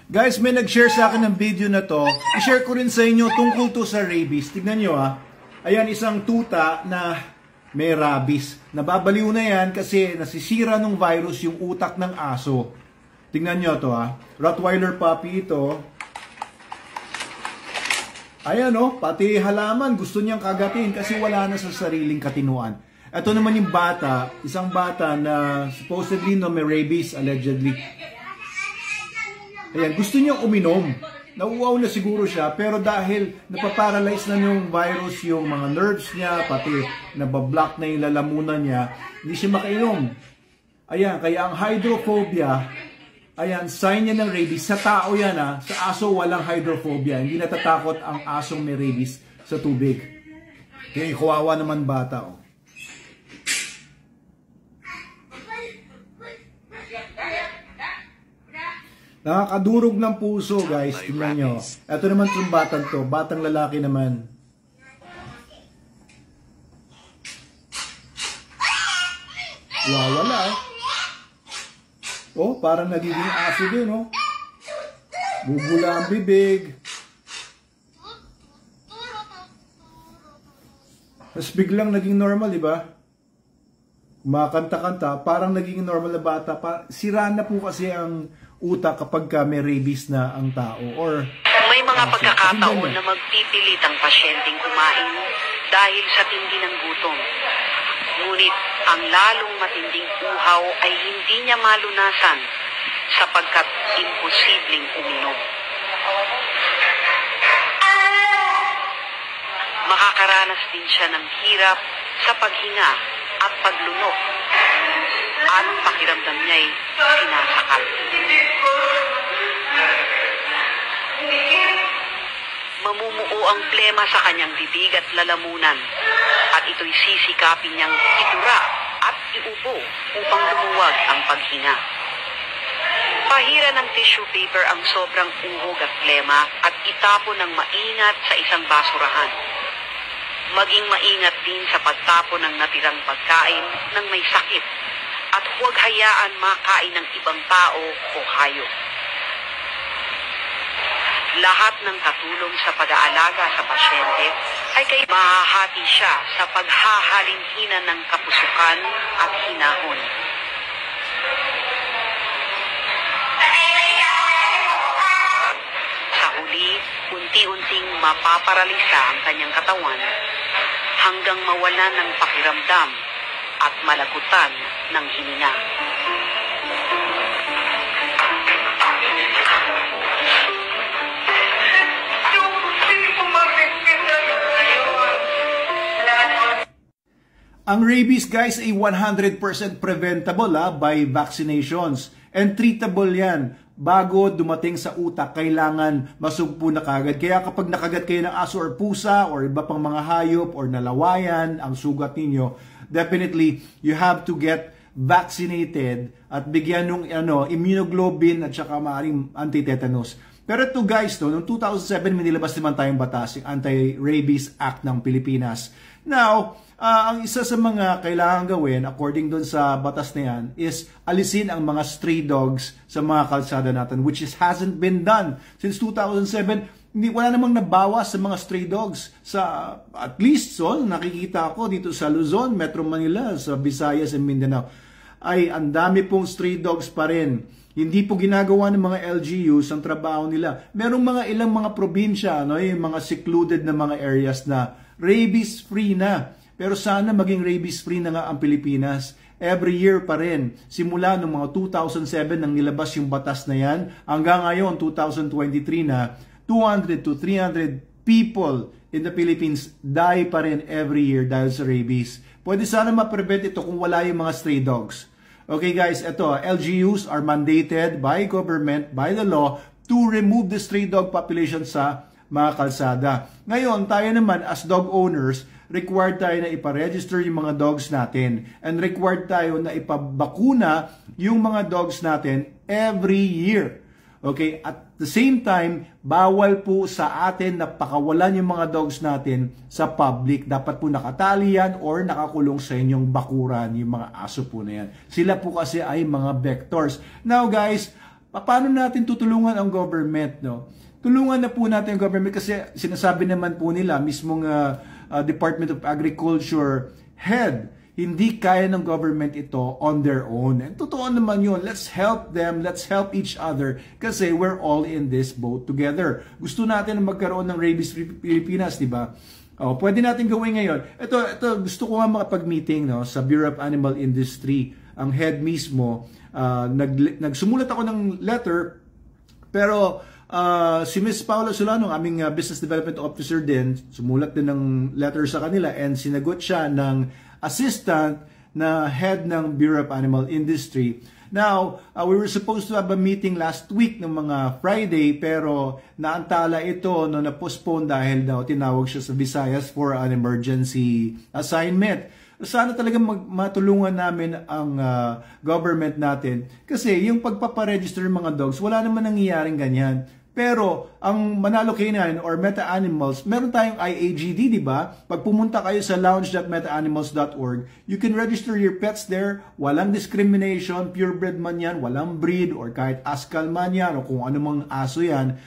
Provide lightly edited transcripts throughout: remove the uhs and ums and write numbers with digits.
Guys, may nag-share sa akin ng video na to. I-share ko rin sa inyo tungkol to sa rabies. Tignan nyo ha. Ayan, isang tuta na may rabies. Nababaliw na yan kasi nasisira ng virus yung utak ng aso. Tignan nyo to ha. Rottweiler puppy ito. Ayan o, pati halaman gusto niyang kagatin kasi wala na sa sariling katinuan. Ito naman yung bata, isang bata na supposedly no, may rabies, allegedly. Ayan, gusto niya uminom. Nauuaw na siguro siya, pero dahil napaparalyze na yung virus, yung mga nerves niya, pati nabablock na yung lalamunan niya, hindi siya makainom. Ayan, kaya ang hydrophobia, ayan, sign niya ng rabies. Sa tao yan ha, sa aso walang hydrophobia. Hindi natatakot ang asong may rabies sa tubig. Kaya kawawa naman bata oh. Nakakadurog ng puso guys, tingnan nyo. Ito naman itong batang to, batang lalaki naman. Wala eh. Oh, parang nagiging aso din oh. Bubula ang bibig. Tapos biglang naging normal, di ba? Kumakanta-kanta, parang naging normal na bata. Sira na po kasi ang utak kapag may rabies na ang tao. Or may mga pagkakataon na magpipilit ang pasyenteng kumain dahil sa tindi ng gutom. Ngunit ang lalong matinding uhaw ay hindi niya malunasan sapagkat imposibleng uminom. Makakaranas din siya ng hirap sa paghinga at paglunok at pakiramdam niya'y sinasakal. Mamumuo ang plema sa kanyang bibig at lalamunan at ito'y sisikapin niyang idura at iubo upang lumuwag ang paghinga. Pahira ng tissue paper ang sobrang uhog at plema at itapon ng maingat sa isang basurahan. Maging maingat din sa pagtapon ng natirang pagkain ng may sakit at huwag hayaan makain ng ibang tao o hayop. Lahat ng katulong sa pag-aalaga sa pasyente ay kay mahahati siya sa paghahalinhinan ng kapusukan at hinahon. Sa huli, unti-unting mapaparalisa ang kanyang katawan hanggang mawalan ng pakiramdam at malagutan ng hininga. ang rabies guys ay 100% preventable by vaccinations and treatable yan. Bago dumating sa utak, kailangan masugpo na kagad. Kaya kapag nakagat kayo ng aso or pusa or iba pang mga hayop or nalawayan ang sugat ninyo, definitely you have to get vaccinated at bigyan ng immunoglobulin at saka maaaring anti-tetanus. Pero ito guys, noong 2007 may nilabas naman tayong batas, yung Anti-Rabies Act ng Pilipinas. Now, ang isa sa mga kailangan gawin, according doon sa batas na yan, is alisin ang mga stray dogs sa mga kalsada natin, which hasn't been done. Since 2007, wala namang nabawas sa mga stray dogs. At least, nakikita ko dito sa Luzon, Metro Manila, sa Visayas and Mindanao, ay ang dami pong stray dogs pa rin. Hindi po ginagawa ng mga LGUs ang trabaho nila. Merong ilang mga probinsya, yung mga secluded na mga areas na rabies-free na. Pero sana maging rabies-free na nga ang Pilipinas. Every year pa rin. Simula noong mga 2007 nang nilabas yung batas na yan, hanggang ngayon, 2023 na, 200 to 300 people in the Philippines die pa rin every year dahil sa rabies. Pwede sana ma-prevent ito kung wala yung mga stray dogs. Okay guys, ito, LGUs are mandated by government, by the law, to remove the stray dog population sa mga kalsada. Ngayon, tayo naman as dog owners, required tayo na iparegister yung mga dogs natin. And required tayo na ipabakuna yung mga dogs natin every year. Okay? At the same time, bawal po sa atin na pakawalan yung mga dogs natin sa public. Dapat po nakatali yan or nakakulong sa inyong bakuran yung mga aso po na yan. Sila po kasi ay mga vectors. Now guys, paano natin tutulungan ang government, no? Tulungan na po natin ang government kasi sinasabi naman po nila, mismong Department of Agriculture head, hindi kaya ng government ito on their own. And totoo naman yun. Let's help them. Let's help each other kasi we're all in this boat together. Gusto natin na magkaroon ng rabies Pilipinas, di ba? Pwede natin gawin ngayon. Ito gusto ko nga makapag-meeting, no, sa Bureau of Animal Industry. Ang head mismo, nagsumulat ako ng letter, pero si Ms. Paula Solano, aming Business Development Officer din, sumulat din ng letter sa kanila and sinagot siya ng assistant na head ng Bureau of Animal Industry. Now, we were supposed to have a meeting last week ng mga Friday, pero naantala ito no, na-postpone dahil daw tinawag siya sa Visayas for an emergency assignment. Sana talagang matulungan namin ang government natin kasi yung pagpaparegister ng mga dogs, wala naman nangyayaring ganyan. Pero ang Manalo Canine or Meta Animals, meron tayong IAGD, di ba? Pag pumunta kayo sa lounge.metaanimals.org, you can register your pets there. Walang discrimination, purebred man yan, walang breed, or kahit askal man yan, o kung anumang aso yan.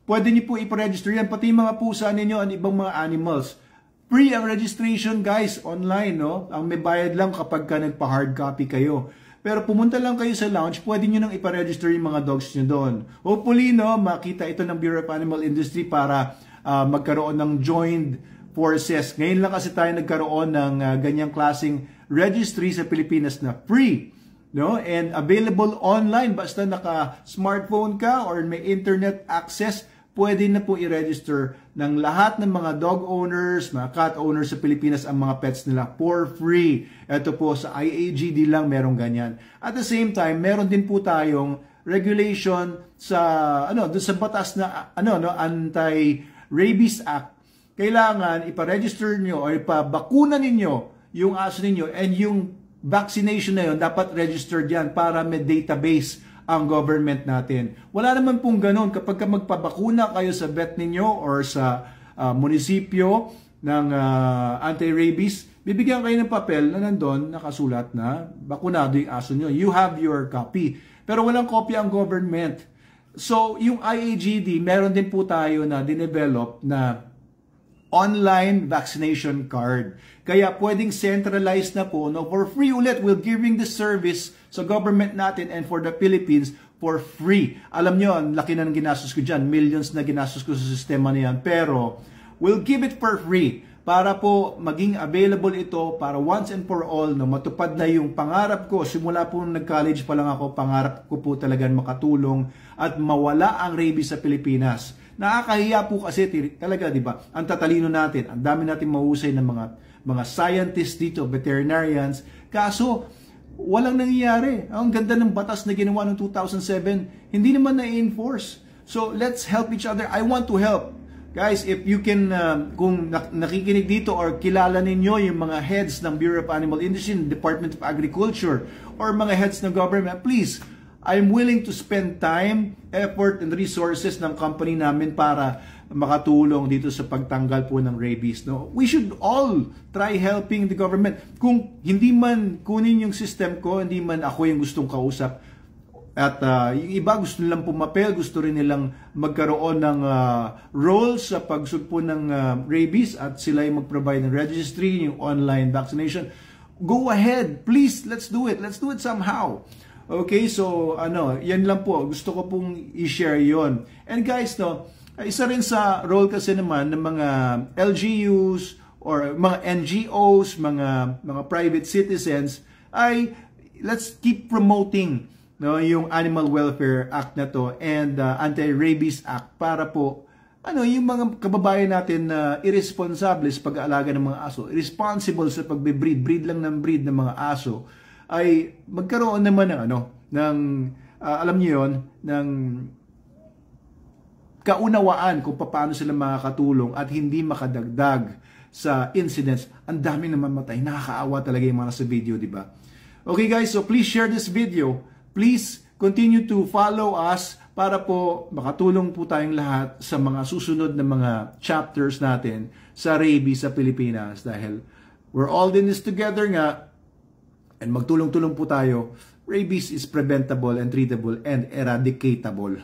Pwede niyo po iparegister yan, pati mga pusa ninyo at ibang mga animals. Free ang registration, guys, online, no? Ang may bayad lang kapag ka nagpa-hard copy kayo. Pero pumunta lang kayo sa lounge, pwede nyo nang iparegister yung mga dogs nyo doon. Hopefully, no, makita ito ng Bureau of Animal Industry para magkaroon ng joined forces. Ngayon lang kasi tayo nagkaroon ng ganyang klaseng registry sa Pilipinas na free, no? And available online. Basta naka-smartphone ka or may internet access, pwede na po i-register ng lahat ng mga dog owners, mga cat owners sa Pilipinas ang mga pets nila for free. Ito po sa IAGD lang merong ganyan. At the same time, meron din po tayong regulation sa doon sa batas na Anti-Rabies Act. Kailangan ipa-register nyo o ipabakuna ninyo yung aso ninyo, and yung vaccination na yun dapat registered yan para may database ang government natin. Wala naman pong ganun. Kapag magpabakuna kayo sa vet ninyo or sa munisipyo ng anti-rabies, bibigyan kayo ng papel na nandun nakasulat na bakunado yung aso nyo. You have your copy. Pero walang kopya ang government. So, yung IAGD, meron din po tayo na dinevelop na online vaccination card. Kaya pwedeng centralized na po, no, for free ulit. We're giving the service sa government natin and for the Philippines for free. Alam nyo, ang laki na ng ginastos ko dyan. Millions na ginastos ko sa sistema na yan. Pero, we'll give it for free para po maging available ito para once and for all, no, matupad na yung pangarap ko. Simula po nung nag-college pa lang ako, pangarap ko po talagang makatulong at mawala ang rabies sa Pilipinas. Nakakahiya po kasi talaga, di ba? Ang tatalino natin, ang dami natin mahusay ng mga scientists dito, veterinarians. Kaso, walang nangyayari. Ang ganda ng batas na ginawa noong 2007, hindi naman na-enforce. So, let's help each other. I want to help. Guys, if you can, kung nakikinig dito or kilala ninyo yung mga heads ng Bureau of Animal Industry, Department of Agriculture, or mga heads ng government, please, I'm willing to spend time, effort, and resources ng company namin para makatulong dito sa pagtanggal po ng rabies. No? We should all try helping the government. Kung hindi man kunin yung system ko, hindi man ako yung gustong kausap, at yung iba gusto nilang pumapel, gusto rin nilang magkaroon ng role sa pagsugpo ng rabies at sila yung mag-provide ng registry, yung online vaccination. Go ahead, please, let's do it. Let's do it somehow. Okay, so yan lang po. Gusto ko pong i-share yon. And guys, no, isa rin sa role kasi naman ng mga LGUs or mga NGOs, mga private citizens ay let's keep promoting, no, yung Animal Welfare Act na to and Anti-Rabies Act para po yung mga kababayan natin na irresponsible sa pag-aalaga ng mga aso, irresponsible sa breed lang ng breed ng mga aso, ay magkaroon naman ng alam niyo yon, ng kaunawaan kung paano sila makakatulong at hindi makadagdag sa incidents. Ang dami na mamatay, nakakaawa talaga yung mga sa video, di ba? Okay guys, so please share this video. Please continue to follow us para po makatulong po tayong lahat sa mga susunod na mga chapters natin sa rabies sa Pilipinas, dahil we're all in this together nga. And magtulong-tulong po tayo rabies is preventable and treatable and eradicatable.